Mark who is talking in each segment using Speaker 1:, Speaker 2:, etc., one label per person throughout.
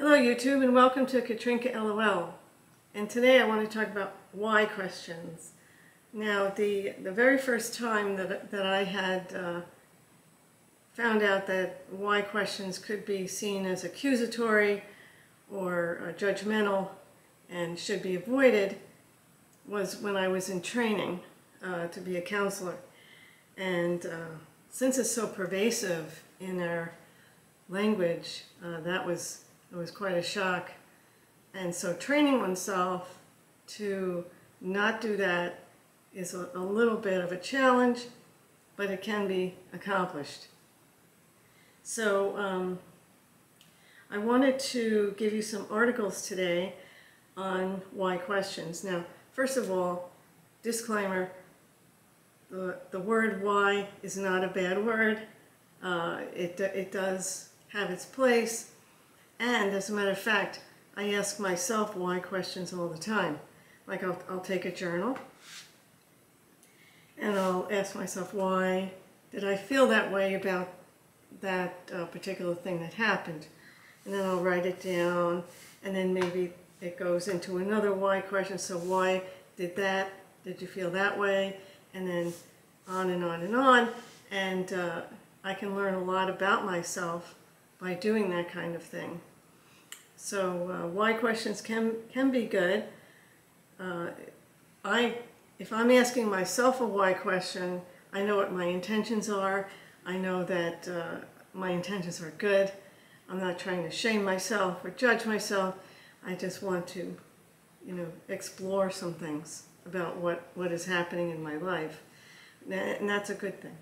Speaker 1: Hello YouTube and welcome to Katrinka LOL. And today I want to talk about why questions. Now the very first time that I had found out that why questions could be seen as accusatory or judgmental and should be avoided was when I was in training to be a counselor. And since it's so pervasive in our language, it was quite a shock. And so training oneself to not do that is a little bit of a challenge, but it can be accomplished. So I wanted to give you some articles today on why questions. Now, first of all, disclaimer, the word why is not a bad word. It does have its place. And as a matter of fact, I ask myself why questions all the time. Like I'll take a journal and I'll ask myself, why did I feel that way about that particular thing that happened? And then I'll write it down, and then maybe it goes into another why question. So why did you feel that way? And then on and on and on. And I can learn a lot about myself by doing that kind of thing. So why questions can be good. If I'm asking myself a why question, I know what my intentions are. I know that my intentions are good. I'm not trying to shame myself or judge myself. I just want to, explore some things about what is happening in my life. And that's a good thing.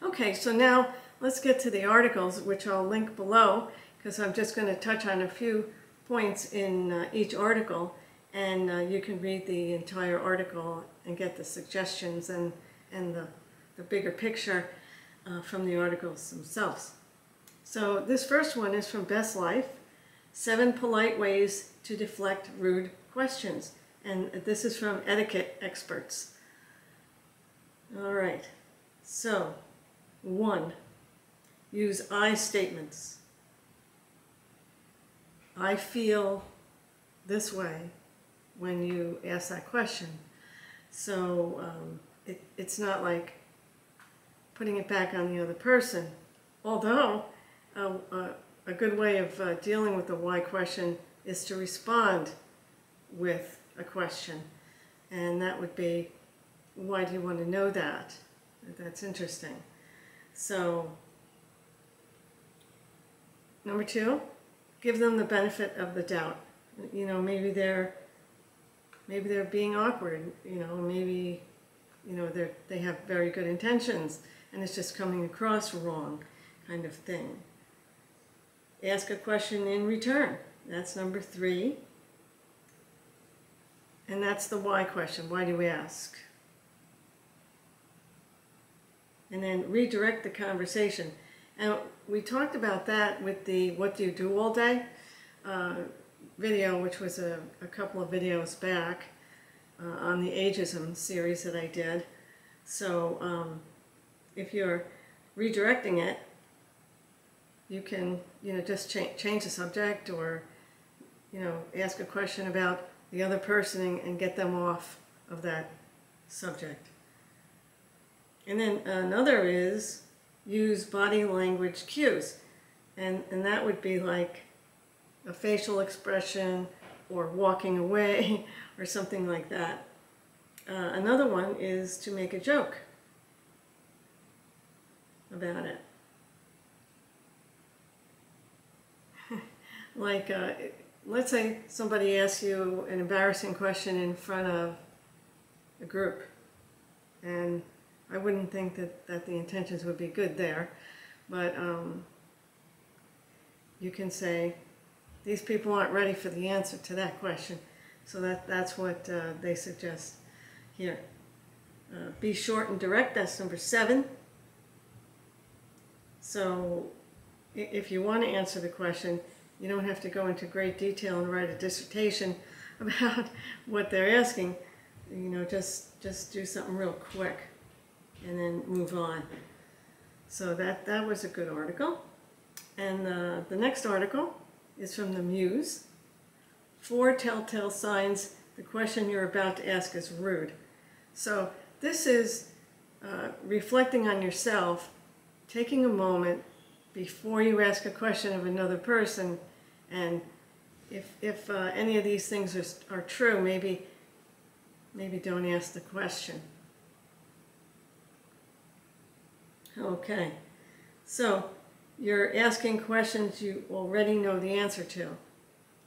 Speaker 1: Okay, so now let's get to the articles, which I'll link below, because I'm just going to touch on a few points in each article, and you can read the entire article and get the suggestions and the bigger picture from the articles themselves. So this first one is from Best Life, 7 Polite Ways to Deflect Rude Questions. And this is from etiquette experts. All right, so 1, use I statements. I feel this way when you ask that question. So it's not like putting it back on the other person. Although a good way of dealing with the why question is to respond with a question. And that would be, why do you want to know that? That's interesting. So, number 2, give them the benefit of the doubt. Maybe they're being awkward. Maybe they have very good intentions and it's just coming across wrong, kind of thing. Ask a question in return. That's number 3. And that's the why question. Why do we ask? And then redirect the conversation. And we talked about that with the what do you do all day video, which was a couple of videos back on the ageism series that I did. So if you're redirecting it, you can just change the subject, or ask a question about the other person and get them off of that subject. And then another is use body language cues, and that would be like a facial expression or walking away or something like that. Another one is to make a joke about it. Like, let's say somebody asks you an embarrassing question in front of a group, and I wouldn't think that the intentions would be good there, but you can say, these people aren't ready for the answer to that question. So that's what they suggest here. Be short and direct, that's number 7. So if you want to answer the question, you don't have to go into great detail and write a dissertation about what they're asking. Just do something real quick and then move on. So that was a good article. And the next article is from the Muse. 4 telltale signs the question you're about to ask is rude. So this is reflecting on yourself, taking a moment before you ask a question of another person, and if any of these things are true, maybe don't ask the question. Okay, so you're asking questions you already know the answer to,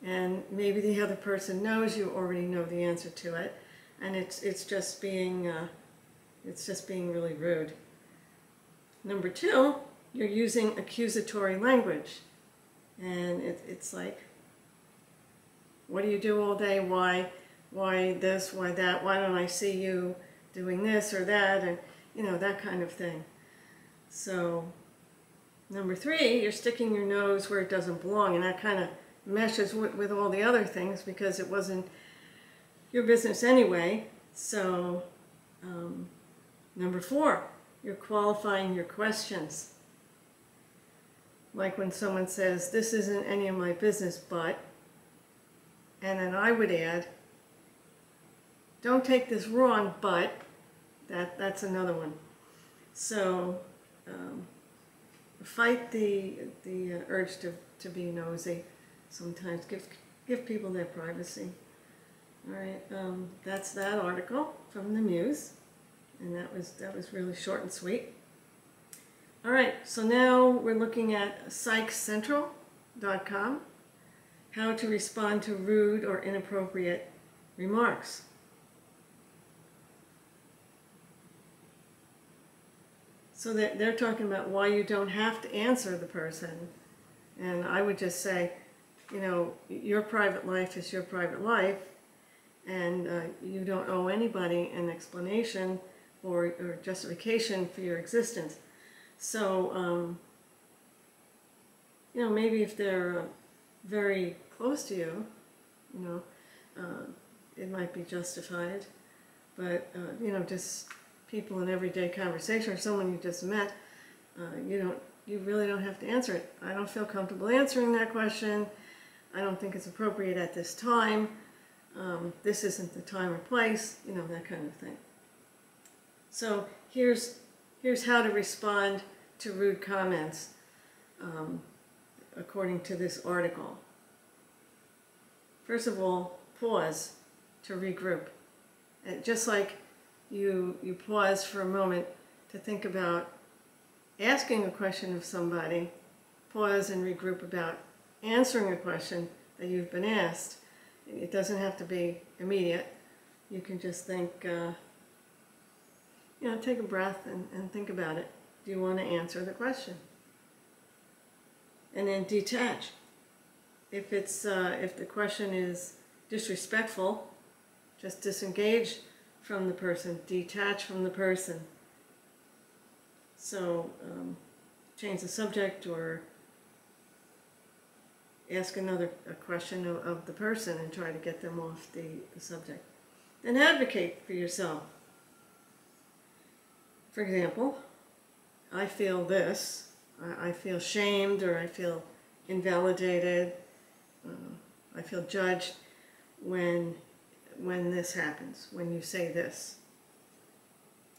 Speaker 1: and maybe the other person knows you already know the answer to it, and it's just being really rude. Number 2, you're using accusatory language, and it's like, what do you do all day? Why this? Why that? Why don't I see you doing this or that? And that kind of thing. So number 3, you're sticking your nose where it doesn't belong, and that kind of meshes with all the other things because it wasn't your business anyway. So number 4, you're qualifying your questions. Like when someone says, this isn't any of my business, but, and then I would add, don't take this wrong, but, that's another one. So fight the urge to be nosy. Sometimes give people their privacy. All right, that's that article from the Muse, and that was really short and sweet. All right, so now we're looking at psychcentral.com, how to respond to rude or inappropriate remarks. So they're talking about why you don't have to answer the person. And I would just say, your private life is your private life, and you don't owe anybody an explanation or justification for your existence. So, maybe if they're very close to you, it might be justified. But, just people in everyday conversation or someone you just met, you really don't have to answer it. I don't feel comfortable answering that question. I don't think it's appropriate at this time. This isn't the time or place, that kind of thing. So here's how to respond to rude comments according to this article. First of all, pause to regroup. And just like you pause for a moment to think about asking a question of somebody, pause and regroup about answering a question that you've been asked. It doesn't have to be immediate. You can just think, take a breath and think about it. Do you want to answer the question? And then detach. If the question is disrespectful, just disengage from the person, detach from the person. So change the subject or ask a question of the person and try to get them off the subject. Then advocate for yourself. For example, I feel this, I feel shamed, or I feel invalidated, I feel judged when this happens, when you say this.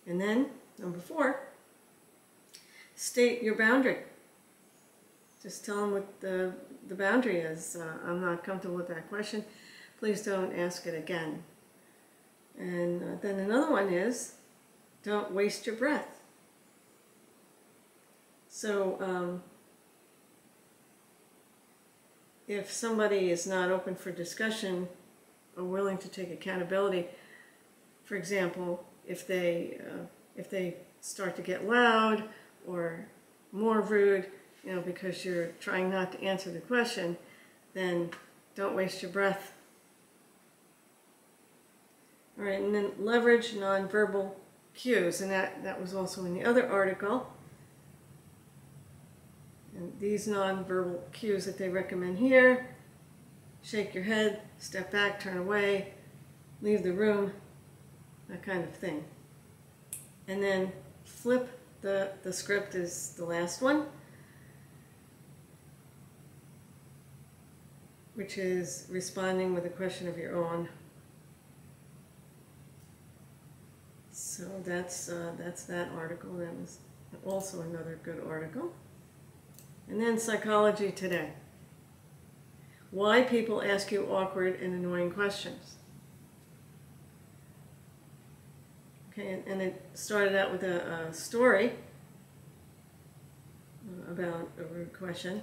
Speaker 1: And then, number 4, state your boundary. Just tell them what the boundary is. I'm not comfortable with that question. Please don't ask it again. And then another one is, don't waste your breath. So if somebody is not open for discussion or willing to take accountability, for example, if they start to get loud or more rude, because you're trying not to answer the question, then don't waste your breath. All right, and then leverage nonverbal cues, and that was also in the other article. And these nonverbal cues that they recommend here: shake your head, step back, turn away, leave the room, that kind of thing. And then flip the script is the last one. which is responding with a question of your own. So that's that article. That was also another good article. And then Psychology Today. Why people ask you awkward and annoying questions. Okay, and it started out with a story about a rude question.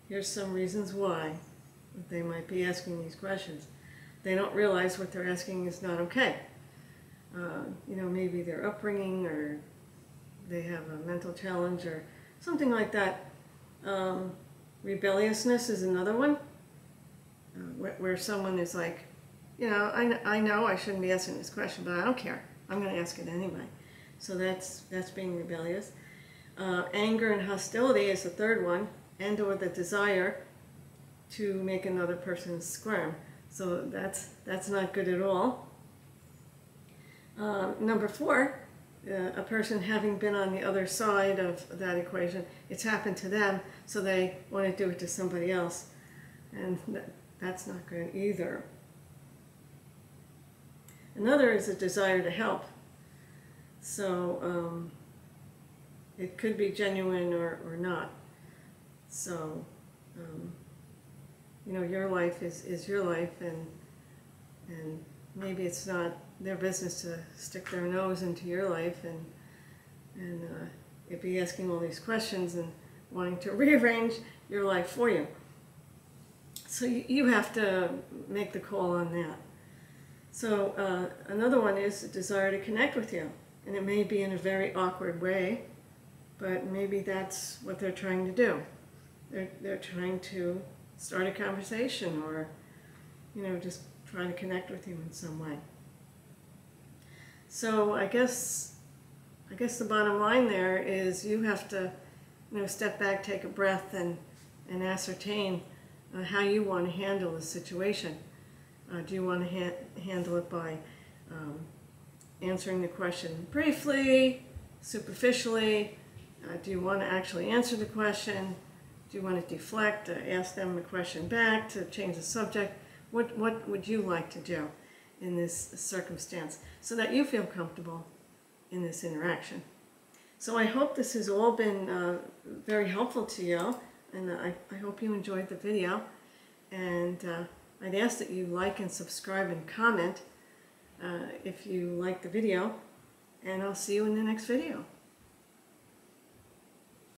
Speaker 1: Here's some reasons why they might be asking these questions. They don't realize what they're asking is not okay. You know, maybe their upbringing, or they have a mental challenge or something like that. Rebelliousness is another one, where someone is like, you know, I know I shouldn't be asking this question, but I don't care. I'm going to ask it anyway. So that's being rebellious. Anger and hostility is the third one, and or the desire to make another person squirm. So that's not good at all. Number 4, a person having been on the other side of that equation, it's happened to them, so they want to do it to somebody else. And that's not good either. Another is a desire to help. So it could be genuine or not. So, you know, your life is your life, and maybe it's not their business to stick their nose into your life and it'd be asking all these questions and wanting to rearrange your life for you. So you have to make the call on that. So another one is a desire to connect with you, and it may be in a very awkward way, but maybe that's what they're trying to do. They're trying to start a conversation, or, you know, just trying to connect with you in some way. So I guess the bottom line there is you have to, you know, step back, take a breath, and ascertain how you want to handle the situation. Do you want to handle it by answering the question briefly, superficially? Do you want to actually answer the question? Do you want to deflect, ask them the question back to change the subject? What would you like to do in this circumstance so that you feel comfortable in this interaction? So I hope this has all been very helpful to you, and I hope you enjoyed the video. And I'd ask that you like and subscribe and comment if you like the video, and I'll see you in the next video.